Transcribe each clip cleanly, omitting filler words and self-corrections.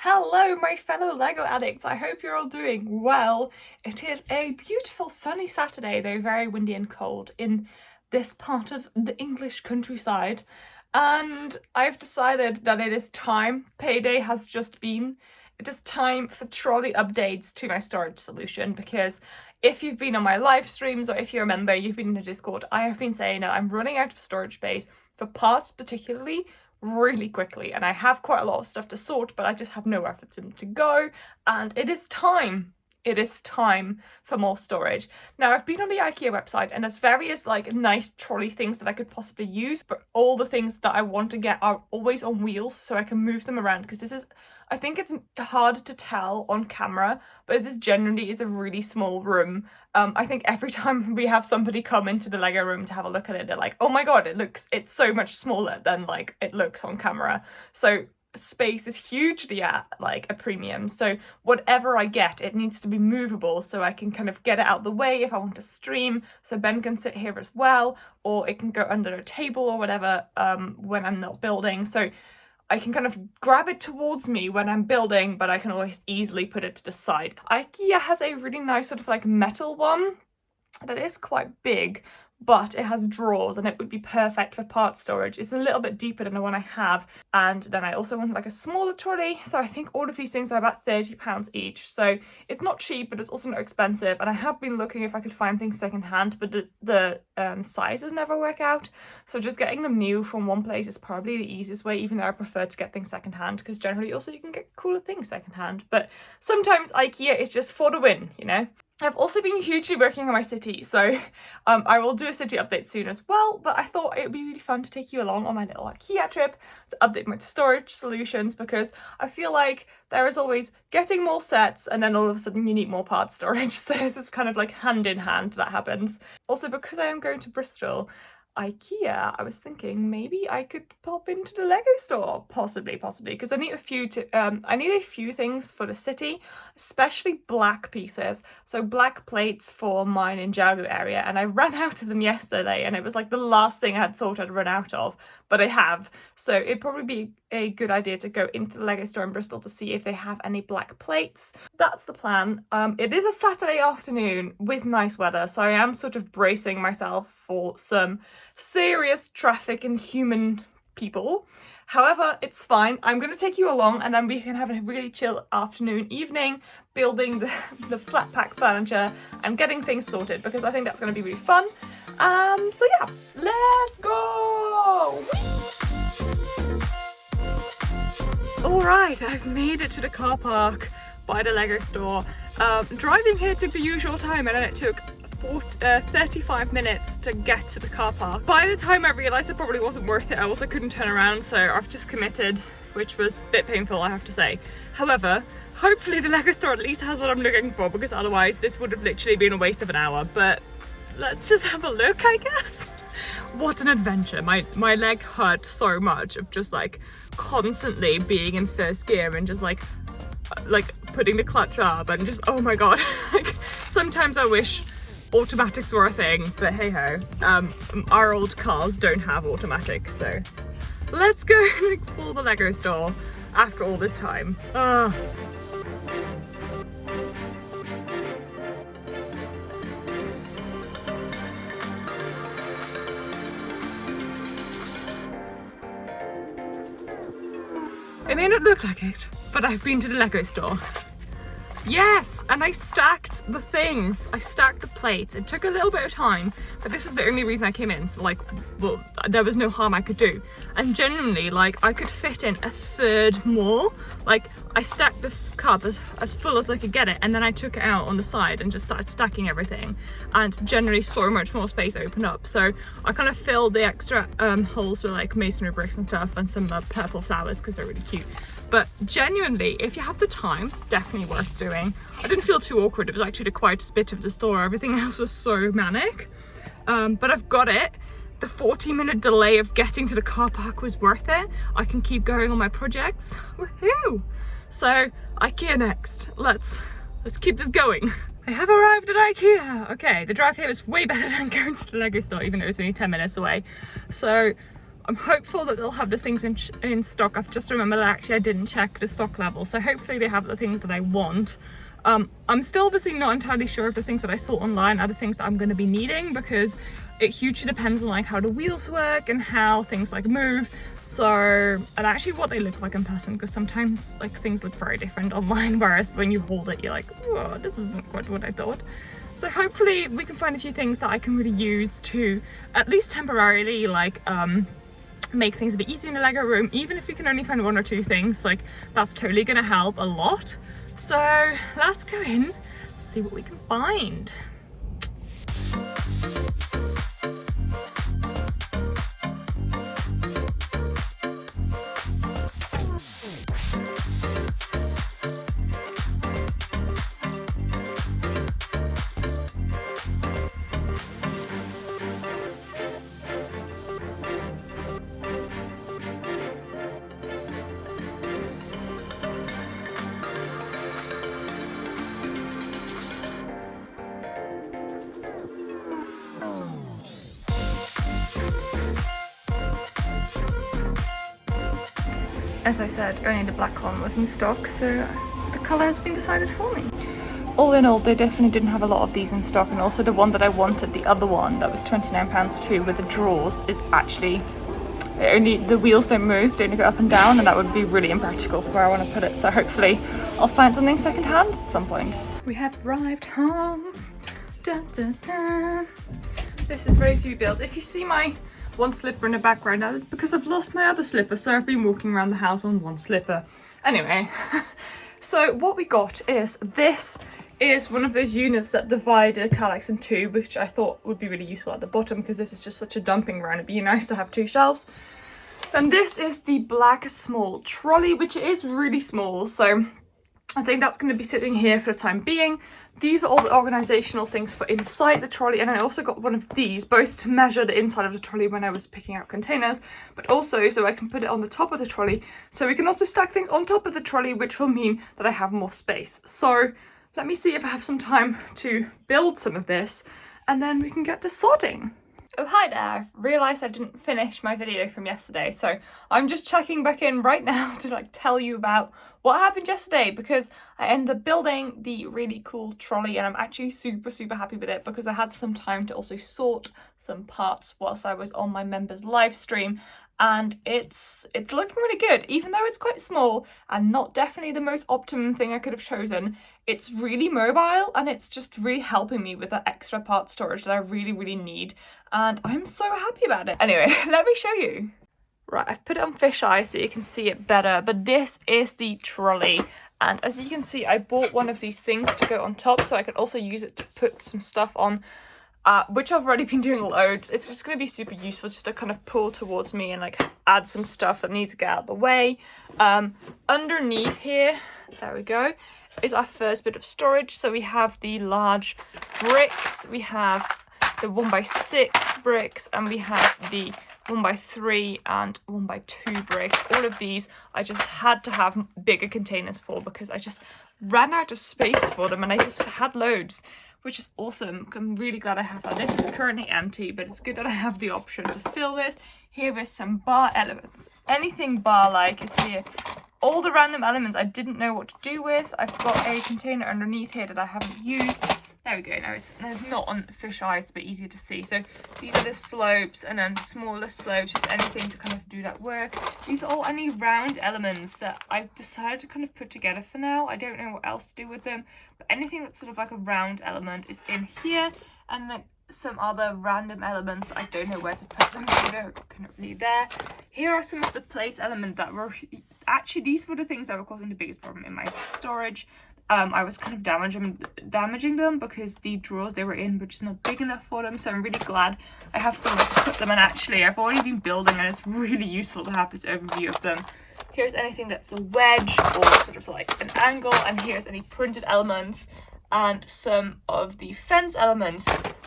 Hello, my fellow Lego addicts. I hope you're all doing well. It is a beautiful sunny Saturday, though very windy and cold in this part of the English countryside. And I've decided that it is time. Payday has just been. It is time for trolley updates to my storage solution, because if you've been on my live streams, or if you remember, you've been in the Discord, I have been saying that I'm running out of storage space for parts particularly really quickly, and I have quite a lot of stuff to sort, but I just have nowhere for them to go, and it is time for more storage. Now, I've been on the Ikea website, and there's various like nice trolley things that I could possibly use, but all the things that I want to get are always on wheels, so I can move them around, because I think it's hard to tell on camera, but this generally is a really small room. I think every time we have somebody come into the Lego room to have a look at it, they're like, oh my god, it's so much smaller than like it looks on camera. So space is hugely at like a premium. So whatever I get, it needs to be movable, so I can kind of get it out the way if I want to stream, so Ben can sit here as well, or it can go under a table or whatever when I'm not building. So I can kind of grab it towards me when I'm building, but I can always easily put it to the side. Ikea has a really nice sort of like metal one that is quite big, but it has drawers and it would be perfect for part storage. It's a little bit deeper than the one I have, and then I also want like a smaller trolley, so I think all of these things are about £30 each, so it's not cheap, but it's also not expensive. And I have been looking if I could find things secondhand, but the sizes never work out, so just getting them new from one place is probably the easiest way, even though I prefer to get things secondhand, because generally also you can get cooler things secondhand, but sometimes Ikea is just for the win, you know? I've also been hugely working on my city, so I will do a city update soon as well, but I thought it would be really fun to take you along on my little Ikea trip to update my storage solutions, because I feel like there is always getting more sets and then all of a sudden you need more part storage, so this is kind of like hand in hand that happens. Also, because I am going to Bristol, Ikea, I was thinking maybe I could pop into the Lego store, possibly, because I need a few things for the city, especially black pieces, so black plates for my Ninjago area, and I ran out of them yesterday, and it was like the last thing I had thought I'd run out of, but I have, so it'd probably be a good idea to go into the Lego store in Bristol to see if they have any black plates. That's the plan. It is a Saturday afternoon with nice weather, so I am sort of bracing myself for some serious traffic and human people. However, it's fine. I'm going to take you along, and then we can have a really chill evening building the flat pack furniture and getting things sorted, because I think that's going to be really fun. So yeah, let's go! Alright, I've made it to the car park by the Lego store. Driving here took the usual time, and then it took 35 minutes to get to the car park. By the time I realised it probably wasn't worth it, I also couldn't turn around, so I've just committed, which was a bit painful, I have to say. However, hopefully the Lego store at least has what I'm looking for, because otherwise this would have literally been a waste of an hour. But let's just have a look, I guess. What an adventure. My leg hurt so much of just like constantly being in first gear and just like putting the clutch up and just, oh my god. Like, sometimes I wish automatics were a thing, but hey ho, our old cars don't have automatic, so let's go and explore the Lego store after all this time. It may not look like it, but I've been to the Lego store. Yes, and I stacked the things. I stacked the plates. It took a little bit of time, but this was the only reason I came in. So like, well, there was no harm I could do. And genuinely, like, I could fit in a third more. Like, I stacked the cup as full as I could get it, and then I took it out on the side and just started stacking everything. And generally so much more space opened up. So I kind of filled the extra holes with like masonry bricks and stuff, and some purple flowers because they're really cute. But genuinely, if you have the time, definitely worth doing. I didn't feel too awkward. It was actually the quietest bit of the store. Everything else was so manic. But I've got it. The 40-minute delay of getting to the car park was worth it. I can keep going on my projects. Woohoo! So, Ikea next. Let's keep this going. I have arrived at Ikea. Okay, the drive here was way better than going to the Lego store, even though it was only 10 minutes away. So I'm hopeful that they'll have the things in stock. I've just remembered that actually I didn't check the stock level, so hopefully they have the things that I want. I'm still obviously not entirely sure if the things that I saw online are the things that I'm going to be needing, because it hugely depends on like how the wheels work and how things like move. So, and actually what they look like in person, because sometimes like things look very different online, whereas when you hold it you're like, oh, this isn't quite what I thought. So hopefully we can find a few things that I can really use to at least temporarily like make things a bit easier in the Lego room. Even if we can only find 1 or 2 things, like that's totally gonna help a lot. So let's go in, see what we can find. As I said, only the black one was in stock, so the colour has been decided for me. All in all, they definitely didn't have a lot of these in stock, and also the one that I wanted, the other one that was £29 too, with the drawers, is actually the wheels don't move, they only go up and down, and that would be really impractical for where I want to put it. So hopefully I'll find something second hand at some point. We have arrived home. Dun, dun, dun. This is ready to be built. If you see my one slipper in the background, that is because I've lost my other slipper, so I've been walking around the house on one slipper. Anyway, so what we got is, this is one of those units that divide the Kallax in 2, which I thought would be really useful at the bottom, because this is just such a dumping ground. It'd be nice to have 2 shelves. And this is the black small trolley, which is really small, so I think that's going to be sitting here for the time being. These are all the organizational things for inside the trolley, and I also got one of these, both to measure the inside of the trolley when I was picking out containers, but also so I can put it on the top of the trolley, so we can also stack things on top of the trolley, which will mean that I have more space. So let me see if I have some time to build some of this, and then we can get to sorting. Oh, hi there. I've realised I didn't finish my video from yesterday, so I'm just checking back in right now to like tell you about what happened yesterday, because I ended up building the really cool trolley, and I'm actually super happy with it, because I had some time to also sort some parts whilst I was on my members live stream, and it's looking really good. Even though it's quite small and not definitely the most optimum thing I could have chosen, it's really mobile, and it's just really helping me with the extra part storage that I really need, and I'm so happy about it. Anyway, let me show you. Right, I've put it on fisheye so you can see it better, but this is the trolley, and as you can see, I bought one of these things to go on top so I could also use it to put some stuff on, which I've already been doing loads. It's just going to be super useful just to kind of pull towards me and like add some stuff that needs to get out of the way. Underneath here, there we go, is our first bit of storage. So we have the large bricks, we have the 1x6 bricks, and we have the 1x3 and 1x2 bricks. All of these I just had to have bigger containers for, because I just ran out of space for them, and I just had loads, which is awesome. I'm really glad I have that. This is currently empty, but it's good that I have the option to fill this. Here is some bar elements. Anything bar-like is here. All the random elements I didn't know what to do with. I've got a container underneath here that I haven't used. There we go. Now it's not on fisheye, it's a bit easier to see. So these are the slopes, and then smaller slopes, just anything to kind of do that work. These are all any round elements that I've decided to kind of put together for now. I don't know what else to do with them, but anything that's sort of like a round element is in here, and then some other random elements I don't know where to put them, so they're currently there. Here are some of the plate elements that were actually, these were the things that were causing the biggest problem in my storage. I was kind of damaging them because the drawers they were in were just not big enough for them, so I'm really glad I have somewhere to put them. And actually I've already been building, and it's really useful to have this overview of them. Here's anything that's a wedge or sort of like an angle, and here's any printed elements and some of the fence elements.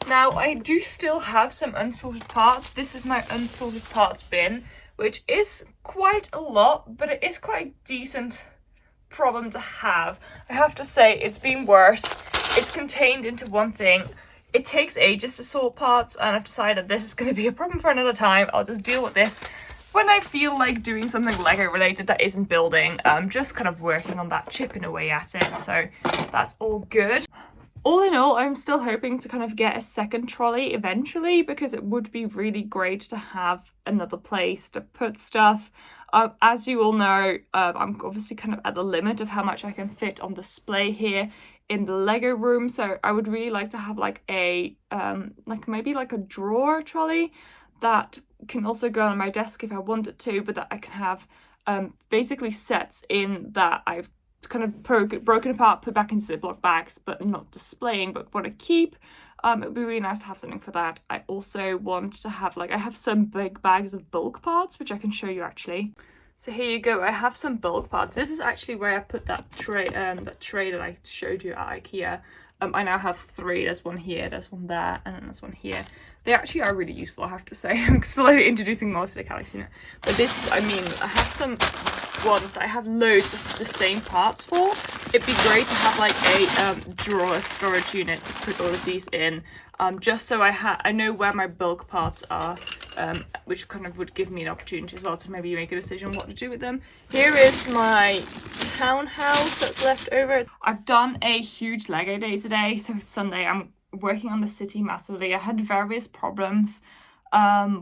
Now I do still have some unsorted parts. This is my unsorted parts bin, which is quite a lot, but it is quite a decent problem to have. I have to say it's been worse. It's contained into one thing. It takes ages to sort parts, and I've decided this is going to be a problem for another time. I'll just deal with this when I feel like doing something Lego related that isn't building. Just kind of working on that, chipping away at it, so that's all good. All in all, I'm still hoping to kind of get a second trolley eventually, because it would be really great to have another place to put stuff. As you all know, I'm obviously kind of at the limit of how much I can fit on display here in the Lego room, so I would really like to have like a maybe like a drawer trolley that can also go on my desk if I wanted to, but that I can have basically sets in that I've kind of broken apart, put back into Ziploc bags, but not displaying, but want to keep. It would be really nice to have something for that. I also want to have I have some big bags of bulk parts, which I can show you actually. So here you go, I have some bulk parts. This is actually where I put that tray that I showed you at Ikea. I now have 3. There's one here, there's one there, and then there's one here. They actually are really useful, I have to say. I'm slowly introducing more to the collection. But this, I mean, I have some ones that I have loads of the same parts for. It'd be great to have like a drawer storage unit to put all of these in, just so I know where my bulk parts are, which kind of would give me an opportunity as well to maybe make a decision what to do with them. Here is my townhouse that's left over. I've done a huge Lego day today, so it's Sunday. I'm working on the city massively. I had various problems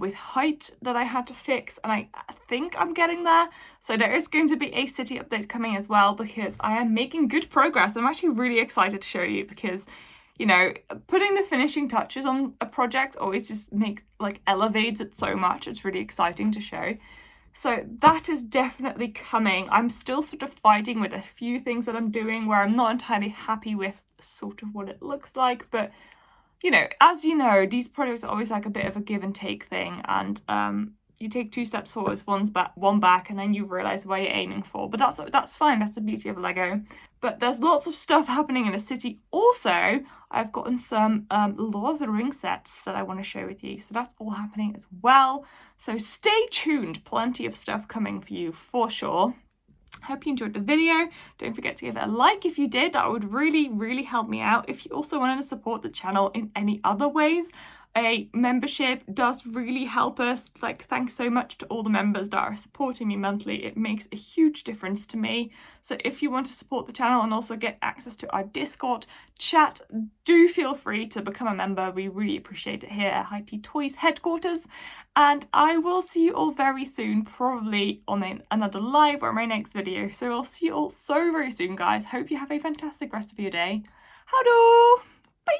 with height that I had to fix, and I think I'm getting there. So there is going to be a city update coming as well, because I am making good progress. I'm actually really excited to show you, because you know, putting the finishing touches on a project always just makes elevates it so much. It's really exciting to show. So that is definitely coming. I'm still sort of fighting with a few things that I'm doing where I'm not entirely happy with sort of what it looks like, but you know, as you know, these projects are always like a bit of a give and take thing, and you take 2 steps forwards, one back, and then you realize where you're aiming for. But that's fine. That's the beauty of Lego. But there's lots of stuff happening in the city. Also, I've gotten some Lord of the Rings sets that I want to share with you. So that's all happening as well. So stay tuned. Plenty of stuff coming for you for sure. Hope you enjoyed the video. Don't forget to give it a like if you did. That would really help me out. If you also wanted to support the channel in any other ways, a membership does really help us. Thanks so much to all the members that are supporting me monthly. It makes a huge difference to me. So if you want to support the channel and also get access to our Discord chat, do feel free to become a member. We really appreciate it here at HighTeaToys headquarters. And I will see you all very soon, probably on another live or my next video. So I'll see you all so very soon, guys. Hope you have a fantastic rest of your day. Howdo! Bye!